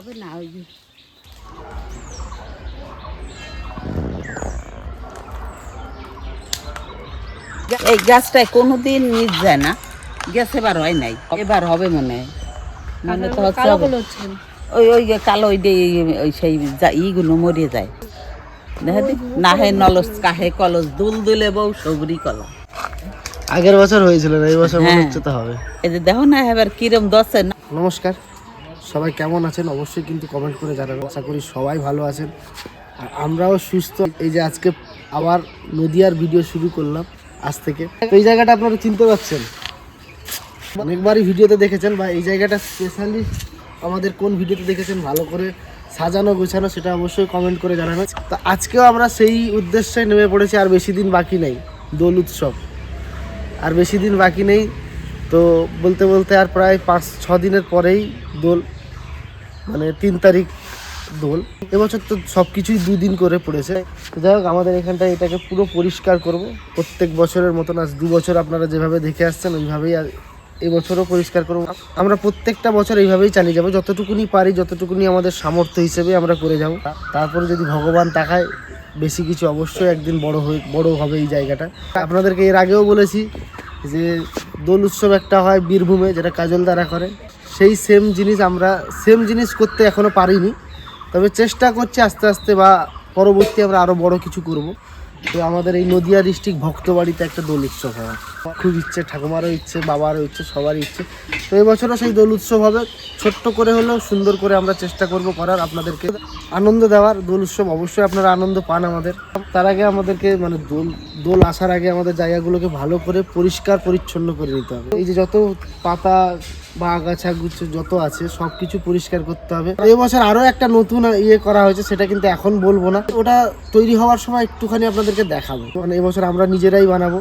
হবে না ওই এই গাছটায় কোনোদিন নিচ যায় না, গেছে এবার হয় নাই, এবার হবে মনে হয়। মনে তো হচ্ছে ওই ওই কালো ওই ওই সেই ইগুলো মরে যায়। দেখা দি নাহে নলস কাহে কলস দুল দুলে বউ সবরি কলা। আগের বছর হয়েছিল না, এই বছর মনে হচ্ছে তো হবে। এই যে দেখো না এবার কিরম দশে না। নমস্কার, সবাই কেমন আছেন অবশ্যই কিন্তু কমেন্ট করে জানাবেন। আশা করি সবাই ভালো আছেন আর আমরাও সুস্থ। এই যে আজকে আবার নদিয়ার ভিডিও শুরু করলাম আজ থেকে। তো এই জায়গাটা আপনারা চিনতে পারছেন, অনেকবারই ভিডিওতে দেখেছেন, বা এই জায়গাটা স্পেশালি আমাদের কোন ভিডিওতে দেখেছেন ভালো করে সাজানো গোছানো, সেটা অবশ্যই কমেন্ট করে জানাবেন। তো আজকেও আমরা সেই উদ্দেশ্যে নেমে পড়েছি। আর বেশি দিন বাকি নেই দোল উৎসব, আর বেশি দিন বাকি নেই। তো বলতে বলতে আর প্রায় 5-6 দিনের পরেই দোল, মানে 3 তারিখ দোল। এবছর তো সব কিছুই 2 দিন করে পড়েছে। তো যাই হোক, আমাদের এখানটা এটাকে পুরো পরিষ্কার করব প্রত্যেক বছরের মতন। আজ 2 বছর আপনারা যেভাবে দেখে আসছেন ওইভাবেই এবছরও পরিষ্কার করব। আমরা প্রত্যেকটা বছর এইভাবেই চালিয়ে যাব, যতটুকুনি পারি, যতটুকুনি আমাদের সামর্থ্য হিসেবে আমরা করে যাব। তারপরে যদি ভগবান তাকায় বেশি কিছু, অবশ্যই একদিন বড় হবে এই জায়গাটা। আপনাদেরকে এর আগেও বলেছি যে দোল উৎসব একটা হয় বীরভূমে, যেটা কাজলদারা করে। সেই সেম জিনিস করতে এখনও পারিনি, তবে চেষ্টা করছি আস্তে আস্তে, বা পরবর্তী আমরা আরও বড় কিছু করব। তো আমাদের এই নদিয়া ডিস্ট্রিক্ট ভক্তবাড়িতে একটা দোল উৎসব হয়, খুব ইচ্ছে, ঠাকুমারও ইচ্ছে, বাবারও ইচ্ছে, সবারই ইচ্ছে। তো এবছরও সেই দোল উৎসব হবে, ছোট্ট করে হলেও সুন্দর করে আমরা চেষ্টা করব করার, আপনাদেরকে আনন্দ দেওয়ার। দোল উৎসব অবশ্যই আপনারা আনন্দ পান আমাদের। তার আগে আমাদেরকে মানে দোল আসার আগে আমাদের জায়গাগুলোকে ভালো করে পরিষ্কার পরিচ্ছন্ন করে নিতে হবে। এই যে যত পাতা বা আগাছা গুচ্ছ যত আছে সব কিছু পরিষ্কার করতে হবে। এই বছর আরও একটা নতুন করা হয়েছে, সেটা কিন্তু এখন বলবো না, ওটা তৈরি হওয়ার সময় একটুখানি আপনাদেরকে দেখাবো। মানে এবছর আমরা নিজেরাই বানাবো,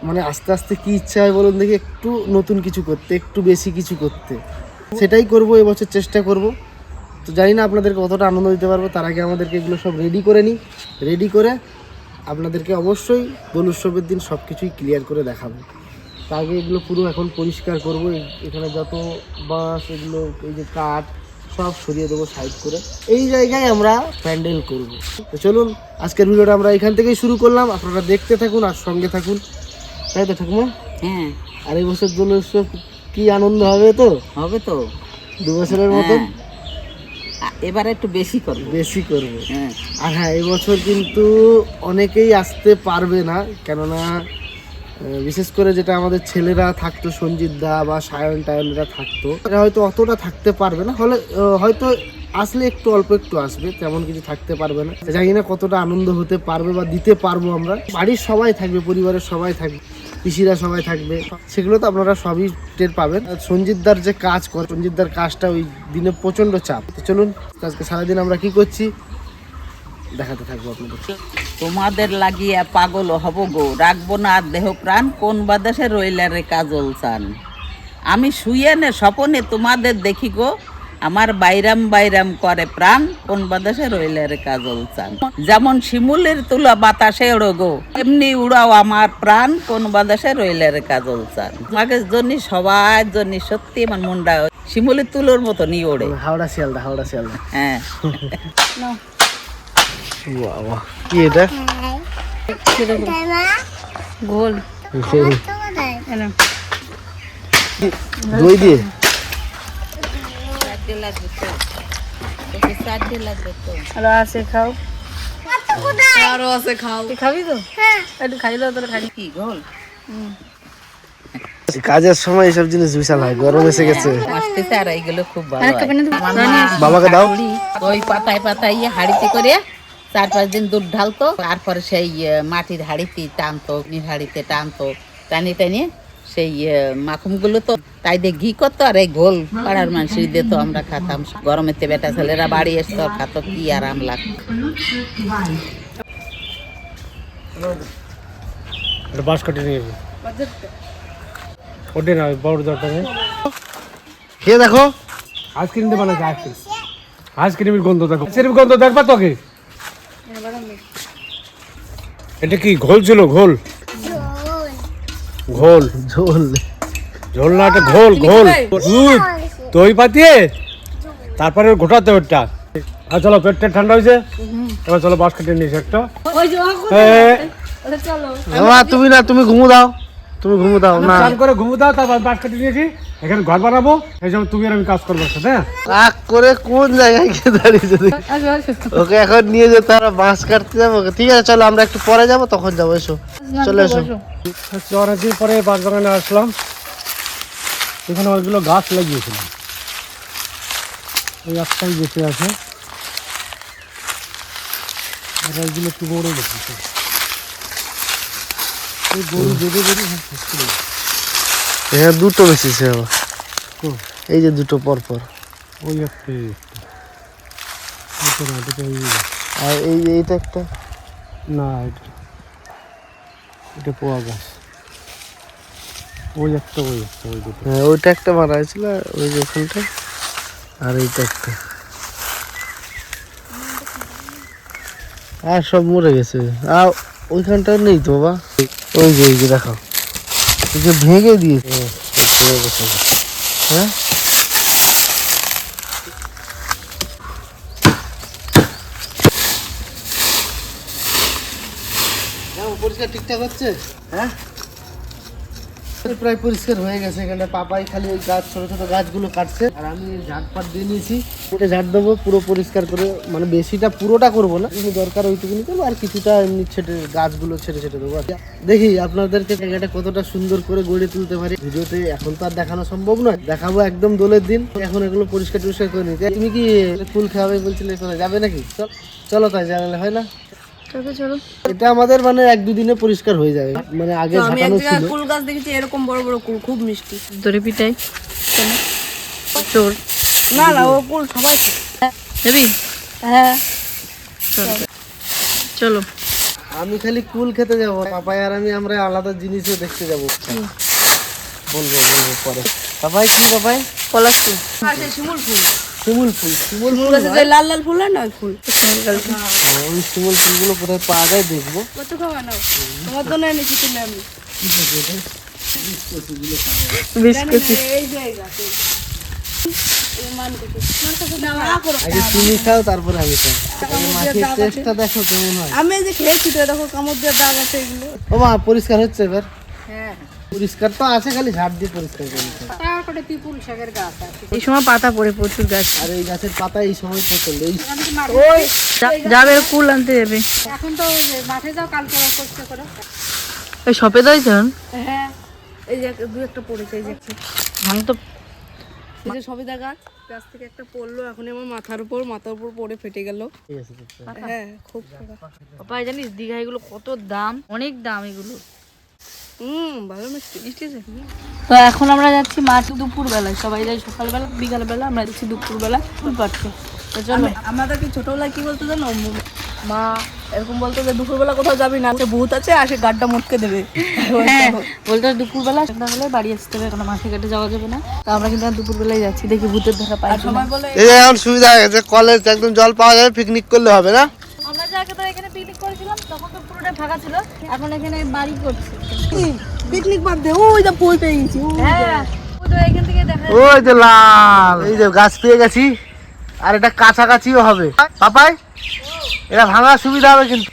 মানে আস্তে আস্তে কি ইচ্ছা হয় বলুন দেখি, একটু নতুন কিছু করতে, একটু বেশি কিছু করতে, সেটাই করব এবছর, চেষ্টা করব। তো জানি না আপনাদেরকে কতটা আনন্দ দিতে পারবো। তার আগে আমাদেরকে এগুলো সব রেডি করে নিই, রেডি করে আপনাদেরকে অবশ্যই দোল উৎসবের দিন সব কিছুই ক্লিয়ার করে দেখাবো। তার আগে এগুলো পুরো এখন পরিষ্কার করবো। এখানে যত বাঁশ, এগুলো এই যে কাঠ, সব সরিয়ে দেবো সাইড করে। এই জায়গায় আমরা প্যান্ডেল করব। তো চলুন, আজকের ভিডিওটা আমরা এখান থেকেই শুরু করলাম। আপনারা দেখতে থাকুন আর সঙ্গে থাকুন, তাই তো ঠাকুমা? হ্যাঁ, আর এই বছর দোল উৎসব কি আনন্দ হবে, তো হবে তো 2 বছরের মতন। এবার একটু বেশি করবো, বেশি করবো। হ্যাঁ। আর হ্যাঁ, এবছর কিন্তু অনেকেই আসতে পারবে না, কেননা বিশেষ করে যেটা আমাদের ছেলেরা থাকতো, সঞ্জিত দা বা সায়ন টায়নরা থাকতো, এরা হয়তো অতটা থাকতে পারবে না। হলে হয়তো আসলে একটু অল্প একটু আসবে, তেমন কিছু থাকতে পারবে না। জানি না কতটা আনন্দ হতে পারবে বা দিতে পারবো আমরা। বাড়ির সবাই থাকবে, পরিবারের সবাই থাকবে, পিসিরা সবাই থাকবে, সেগুলো তো আপনারা সবই টের পাবেন। সঞ্জিতদার যে কাজ করে, সঞ্জিতদার কাজটা ওই দিনে প্রচণ্ড চাপ। তো চলুন, আজকে সারাদিন আমরা কি করছি দেখাতে থাকবো আপনাদের। তোমাদের লাগিয়া পাগল হব গো, রাখবো না আর দেহ প্রাণ, কোন বাদেশে রইলে রে কাজল চান। আমি শুয়ে নে স্বপনে তোমাদের দেখি গো, আমার বাইরাম বাইরাম করে প্রাণ, কোন বাদেশে রইলে রে কাজল চান। যেমন শিমুলের তুলা বাতাসে ওড়ো গো, এমনি উড়াও আমার প্রাণ, কোন বাদেশে রইলে রে কাজল চান। তোমাকে জন্য সবার জন্য সত্যি আমার মনটা শিমুলের তুলোর মতনই ওড়ে। হাওড়া শিয়ালদা, হ্যাঁ। বাবা, কি এটা? গোল দই দিয়ে আরো আছে, খাও, আরো আছে, খাও। খাবি তো? একটু খাই দাও তাহলে। খাই কি গোল কাজের সময় এইসব জিনিস বিশাল হয়, গরম এসে গেছে। আসতেছে আর এইগুলো খুব ভালো হয়। বাবাকে দাও। ওই পাতায় পাতায় হাড়িতে করে 4-5 দিন দুধ ঢালতো, তারপরে সেই মাটির হাড়িতে টানতো, হাড়িতে টানতো, টানি সেই মাখুমগুলো তো তাই দিয়ে ঘি করতো, আর এই ঘোল পাড়ার মানুষ দিত, আমরা খাতাম। গরমেতে বেটা ছেলেরা বাড়ি এসতো, খাতো, কি আরাম লাগতো। বাস কাটি নিয়ে ওটে না বড় দরকার নেই। খেয়ে দেখো, আইসক্রিম দিয়ে বানাচ্ছে আইসক্রিম। আইসক্রিমের গন্ধ দেখো, আইসক্রিমের গন্ধ দেখবা তোকে। এটা কি ঘোল ছিল? ঘোল ঘোল ঝোল ঝোল না, এটা ঘোল ঘোল দুধ দই পাতিয়ে তারপরে ঘোটাতে ওটা। আর চলো, পেটটা ঠান্ডা হয়েছে, এবার চলো বাস কেটে নিয়েছি একটা। চলো বাবা তুমি না, তুমি ঘুমো দাও, তুমি ঘুমো দাও না। স্নান করে ঘুমো দাও, তারপর বাস কেটে নিয়েছি, এখানে ঘর বানাবো, এই জন্য তুমি আর আমি কাজ করবো সাথে। হ্যাঁ রাগ করে কোন জায়গায় গিয়ে দাঁড়িয়েছে দেখি। আসো আসো ওকে এখন নিয়ে যেতে হবে, বাঁশ কাটতে যাবো। ঠিক আছে চলো, আমরা একটু পরে যাবো, তখন যাবো। এসো চলে এসো। অনেকদিন পরে বাস বাগানে আসলাম, এখানে অনেকগুলো গাছ লাগিয়েছিলাম, ওই একটাই বেঁচে আছে, আর এইগুলো একটু বড় বেশি। এই গরু বেঁধে বেঁধে সব শেষ করে দিয়েছে। হ্যাঁ দুটো বেশিছে আবার, এই যে দুটো পর পর। ওই একটা এটা না, এটা ওই আর এইটা একটা। না, এটা পোয়া গাছ। ওই একটা ওই দুটো। হ্যাঁ ওইটা একটা মারা হয়েছিল, ওই যে ওখানটা, আর এইটা একটা। আর সব মরে গেছে। আর ওইখানটা নেই তো বাবা, ওই যে দেখো, এই যে ভেঙে দিয়েছে। হ্যাঁ পরিষ্কার ঠিকঠাক হচ্ছে? হ্যাঁ প্রায় পরিষ্কার হয়ে গেছে। এখানে পাপাই খালি ওই গাছ, ছোট ছোট গাছগুলো কাটছে, আর আমি ঝাড়পাট দিয়ে নিয়েছি। এটা ঝাড় দেবো পুরো পরিষ্কার করে, মানে বেশিটা পুরোটা করবো না, কিন্তু দরকার ওইটুকুনি করবো, আর কিছুটা এমনি ছেটে গাছগুলো ছেটে ছেটে দেবো। দেখি আপনাদেরকে জায়গাটা কতটা সুন্দর করে গড়ে তুলতে পারি। ভিডিওতে এখন তো আর দেখানো সম্ভব নয়, দেখাবো একদম দোলের দিন। এখন এগুলো পরিষ্কার টরিষ্কার করে নিতে। তুমি কি ফুল খাওয়াবে বলছিলে, চলে যাবে নাকি? চলো তাই জানালে হয় না? চলো এটা আমাদের মানে 1-2 দিনে পরিষ্কার হয়ে যাবে, মানে আগে আমি এক ঝাঁকানো জায়গায় ছিল। কুল গাছ দেখেছি এরকম বড় বড় কুল, খুব মিষ্টি। ধরে পিটাই চোর না না, ও কুল সবাই যাবি। হ্যাঁ চলো। আমি খালি কুল খেতে যাবো, পাপাই আর আমরা আলাদা জিনিসও দেখতে যাবো। বলবো পরে। পাপাই কি পাপাই? পলাশ ফুল, শিমুল ফুল, শিমুল ফুল। শিমুল ফুল গাছে যে লাল লাল ফুল হয় না, ওই ফুল। ওই শিমুল ফুলগুলো কোথায় পাওয়া যায় দেখবো। কত খাওয়া নাও, তোমার তো নেই কিছু নেই। আমি বিস্কুট এই যে গাছে আগে তুমি খাও, তারপরে আমি খাও। মাছের টেস্টটা দেখো কেমন হয়। আমি এই যে খেয়েছি তো, দেখো কামড় দিয়ে দাগ আছে এগুলো। ও মা পরিষ্কার হচ্ছে এবার? হ্যাঁ পরিষ্কার তো আছে, খালি ঝাড় দিয়ে পরিষ্কার করে নিতে হবে। তারপরে পিপুল শাকের গাছ আছে, এই সময় পাতা পড়ে প্রচুর গাছ। আর এই গাছের পাতা এই সময় পছন্দ। এই ওই যাবে কুল আনতে যাবে। এখন তো মাঠে যাও, কালকে পরিষ্কার করো। ওই সপেদ হয়েছেন। হ্যাঁ এই যে দু একটা পড়েছে, এই যে ধান তো এই যে সবেদা গাছ, গাছ থেকে একটা পড়লো, এখন আমার মাথার উপর পড়ে ফেটে গেল। ঠিক আছে, ঠিক আছে। হ্যাঁ খুব পাপাই জানিস দীঘা এগুলো কত দাম, অনেক দাম এগুলো। ভালো মিষ্টি মিষ্টি আছে। তো এখন আমরা যাচ্ছি মাছ দুপুর বেলায়, সবাই যাই সকালবেলা, বিকাল বেলা আমরা যাচ্ছি দুপুর বেলা ফুল পাড়তে। তো চলো। আমাদেরকে ছোটবেলায় কি বলতো জানো, মা এরকম বলতো যে দুপুরবেলা কোথাও যাবি না, ভূত আছে আসে গাড্ডা মুটকে দেবে। হ্যাঁ বলতো দুপুরবেলা সন্ধ্যা হলে বাড়ি আসতে হবে, কারণ মাঠে ঘাটে যাওয়া যাবে না। তো আমরা কিন্তু দুপুর বেলায় যাচ্ছি, দেখি ভূতের দেখা পাই। সবাই বলে এই যে এখন সুবিধা হয়ে গেছে, কলেজ একদম জল পাওয়া যাবে, পিকনিক করলে হবে না? আমরা যে আগে তো এখানে পিকনিক করেছিলাম, তখন তো পুরোটা ফাঁকা ছিল, এখন এখানে বাড়ি করছে। পিকনিক বাদ দে, ওই যা বই পেয়ে গেছি। হ্যাঁ ও তো এখান থেকে দেখা ওই যে লাল, এই যে গাছ পেয়ে গেছি, আর এটা কাছাকাছিও হবে। পাপাই এটা ভাঙার সুবিধা হবে, কিন্তু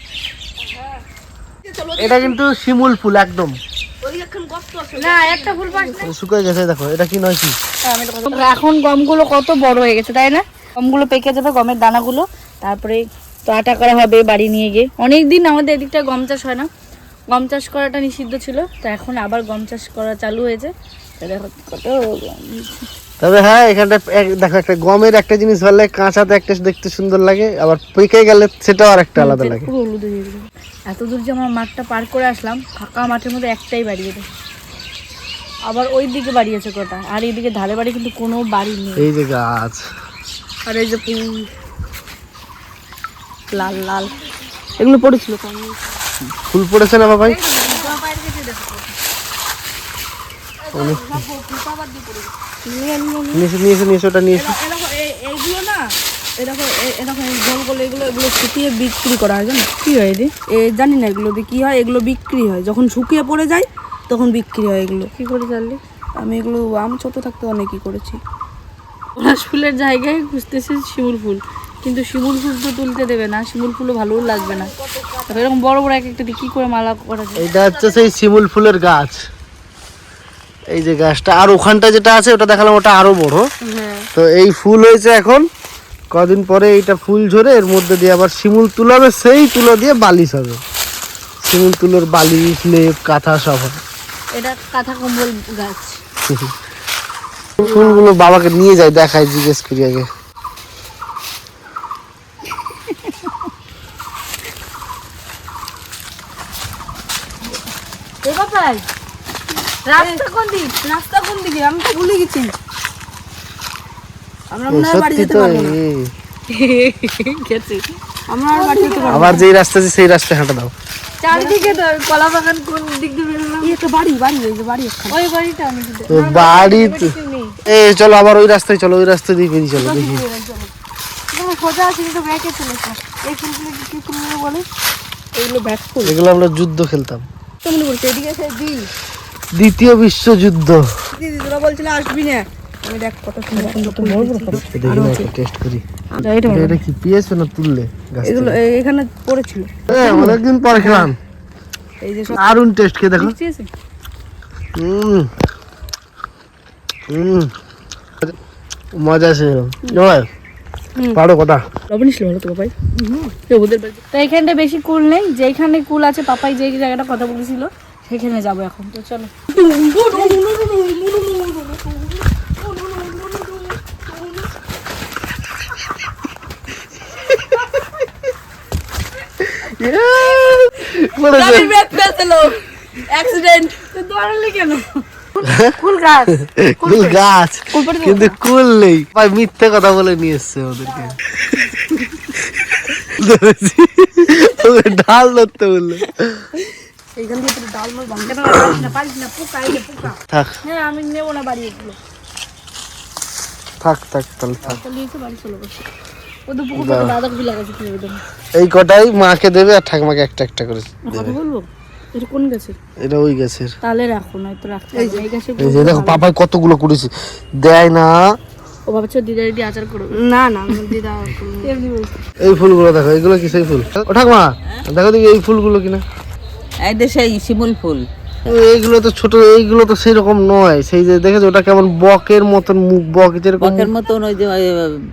এটা কিন্তু শিমুল ফুল একদম না একটা ফুল পাস। শুকিয়ে গেছে। দেখো এটা কি নয় কি? এখন গমগুলো কত বড় হয়ে গেছে তাই না, গমগুলো পেকে যাবে, গমের দানাগুলো, তারপরে তো আটা করা হবে বাড়ি নিয়ে গিয়ে। অনেকদিন আমাদের এদিকটা গম চাষ হয় না, গম চাষ করাটা নিষিদ্ধ ছিল, তো এখন আবার গম চাষ করা চালু হয়েছে। দেখো কত তবে হ্যাঁ, এখানটা দেখো একটা গমের একটা জিনিস ভালো লাগে, কাঁচাতে একটা দেখতে সুন্দর লাগে, আবার পেকে গেলে সেটাও আর একটা আলাদা লাগে। পুরো হলুদ হয়ে গেছে। এত দূর যে আমার মাঠটা পার করে আসলাম, ফাঁকা মাঠের মধ্যে একটাই বাড়ি এটা, আবার ওই দিকে বাড়ি আছে কটা, আর এইদিকে ধারে বাড়ি কিন্তু কোনো বাড়ি নেই। এই যে গাছ, আর এই যে ফুল লাল লাল এগুলো পড়েছিল তো। ফুল পড়েছে না বাবাই? নিয়েছে ওটা নিয়েছে। এইগুলো না, এরকম এরকম গোল গোল এগুলো শুকিয়ে বিক্রি করা হয়, জানো কি হয় রে? জানি না এগুলো দিয়ে কি হয়, এগুলো বিক্রি হয় যখন শুকিয়ে পড়ে যায়, তখন বিক্রি হয় এগুলো। কি করে জানলি? আমি এগুলো ছোট থাকতে অনেকই করেছি। পলাশ ফুলের জায়গায় খুঁজতেছে শিমুল ফুল, কিন্তু শিমুল ফুল তো তুলতে দেবে না, শিমুল ফুলও ভালোও লাগবে না। তারপর এরকম বড় বড় এক একটা দিয়ে কি করে মালা করা যায়? এইটা হচ্ছে সেই শিমুল ফুলের গাছ, এই যে গাছটা। আর ওখানটা যেটা আছে ওটা দেখালাম, ওটা আরো বড়। তো এই ফুল হয়েছে এখন, কদিন পরে এইটা ফুল ঝরে এর মধ্যে দিয়ে আবার শিমুল তুলাবে, সেই তুলো দিয়ে বালিশ হবে। শিমুল তুলোর বালিশ, লেপ, কাঁথা সব হবে। এটা কাঁথা কম্বল গাছ। ফুলগুলো বাবাকে নিয়ে যায়, দেখায়, জিজ্ঞেস করি আগে। এ বাবাই, রাস্তা কোন দিক? রাস্তা কোন দিকে আমি তো ভুলে গেছি। আমরা মনে হয় বাড়ি সত্যি যেতে তো পারবো না। গেছে। আমরা আর বাড়ি যেতে পারবো আবার যেই রাস্তা আছে সেই রাস্তায় হাঁটা দাও। চারিদিকে তো কলা বাগান, কোন দিক দিয়ে বেরোলাম? না। এই একটা বাড়ি ওই যে বাড়ি একখানে। ওই বাড়িটা আমি দিতে তো বাড়ি এই চলো আবার ওই রাস্তায় চলো, ওই রাস্তা দিয়ে বেরিয়ে চলো দেখি। এখানে সোজা আছে কিন্তু ব্যাকে চলেছে। এই ফুলগুলো কি ফুলগুলো বলে? এগুলো ব্যাক ফুল। এগুলো আমরা যুদ্ধ খেলতাম, তো মনে করছে এদিকে এসে দি দ্বিতীয় বিশ্বযুদ্ধ। দিদি তোরা বলছিল আসবি না, আমি দেখ কত সুন্দর সুন্দর ফুল দিয়েছি। দেখি না, একটা টেস্ট করি। এটা এটা কি পেয়েছো না তুললে গাছ থেকে? এগুলো এখানে পড়েছিল। অনেকদিন পরে খেলাম, এই যে সব দারুণ টেস্ট, খেয়ে দেখো। মিষ্টি আছে। হুম হুম, মজা আছে। জয় পারো কথা। লবণ ছিল ভালো তো ভাই। ওদের বাড়ি তো এখানটা বেশি কুল নেই, যেখানে কুল আছে পাপাই যে জায়গাটা কথা বলেছিল সেখানে যাবো এখন। তো চলো। গাড়ির ব্যাগ ফেলছিল, অ্যাক্সিডেন্ট। তো দৌড়ালে কেন? কুল গাছ। কুল গাছ কিন্তু কুল নেই, ভাই মিথ্যে কথা বলে নিয়ে এসছে ওদেরকে। ওকে ঢাল ধরতে বললো। এইখান দিয়ে তোর ডাল মাল বাঁধ। পারিস না, পোকা, এই যে পোকা। থাক হ্যাঁ, আমি নেবো না বাড়ি এগুলো। থাক থাক তাহলে থাক। তাহলে এসে বাড়ি চলে বসে। ওদের পুকুরটা বাঁধাকপি লাগাচ্ছে কি ওদের? এই কটাই মাকে দেবে আর ঠাকুমাকে একটা একটা করে কথা দেবে। বলবো? এটা কোন গাছের? এটা ওই গাছের। তাহলে রাখো, নয়তো রাখতে হবে না। এই গাছের এই যে দেখো পাপাই কতগুলো করেছে, দেয় না। ও ভাবছো দিদা দিদি আচার করবে। না না আমার দিদা এমনি বলছি। এই ফুলগুলো দেখো, এগুলো কি সেই ফুল? ও ঠাকুমা দেখো দেখি এই ফুলগুলো কিনা। এইটা সেই শিমুল ফুল। এইগুলো তো ছোট, এইগুলো তো সেই রকম নয়। সেই যে দেখেছো ওটা কেমন বকের মতন মুখ, বক যেরকম। বকের মতন ওই যে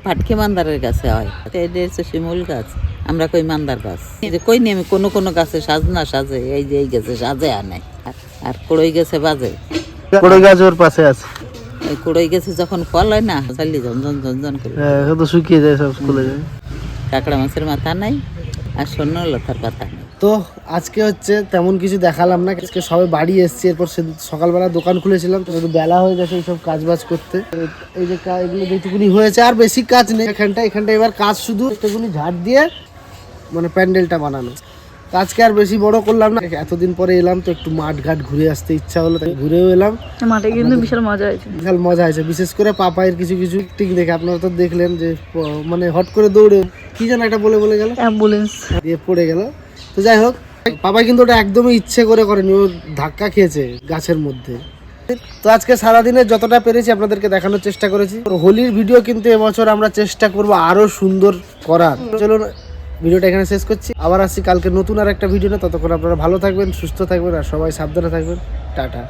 ফাটকে মান্দারের গাছে হয়। এটা হচ্ছে শিমুল গাছ, আমরা কই মান্দার গাছ। এই যে কই নি আমি, কোনো কোনো গাছে সাজনা সাজে, এই যে এই গাছে সাজে আনে, আর কড়ই গাছে বাজে। কড়ই গাছ ওর পাশে আছে। ওই কড়ই গাছে যখন ফল হয় না, চালি ঝনঝন ঝনঝন করে। হ্যাঁ এখন তো শুকিয়ে যায়, সব স্কুলে যায়। কাঁকড়া মাছের মাথা নাই আর স্বর্ণলতার পাতা নেই। তো আজকে হচ্ছে তেমন কিছু দেখালাম না, আজকে সবাই বাড়ি এসছি। এরপর সকালবেলা দোকান খুলেছিলাম, তো শুধু বেলা হয়ে গেছে এইসব কাজ বাজ করতে। এই যে এগুলো যেটুকুনি হয়েছে, আর বেশি কাজ নেই। এখানটা এবার কাজ শুধু একটুকুনি ঝাড় দিয়ে মানে প্যান্ডেলটা বানানো। তো আজকে আর বেশি বড় করলাম না, এতদিন পরে এলাম তো একটু মাঠ ঘাট ঘুরে আসতে ইচ্ছা হলো, তাই ঘুরেও এলাম। মাঠে কিন্তু বিশাল মজা হয়েছে। বিশাল মজা হয়েছে, বিশেষ করে পাপাইয়ের কিছু কিছু টিক দেখে। আপনারা তো দেখলেন যে মানে হট করে দৌড়ে কি যেন একটা বলে গেল, অ্যাম্বুলেন্স দিয়ে পড়ে গেল। তো যাই হোক, পাপাই কিন্তু ওটা একদমই ইচ্ছে করে করেনি, ও ধাক্কা খেয়েছে গাছের মধ্যে। তো আজকে সারাদিনে যতটা পেরেছি আপনাদেরকে দেখানোর চেষ্টা করেছি। হোলির ভিডিও কিন্তু এবছর আমরা চেষ্টা করব আরো সুন্দর করার। চলুন ভিডিওটা এখানে শেষ করছি, আবার আসছি কালকে নতুন আর একটা ভিডিও নিয়ে। ততক্ষণ আপনারা ভালো থাকবেন, সুস্থ থাকবেন আর সবাই সাবধানে থাকবেন। টাটা।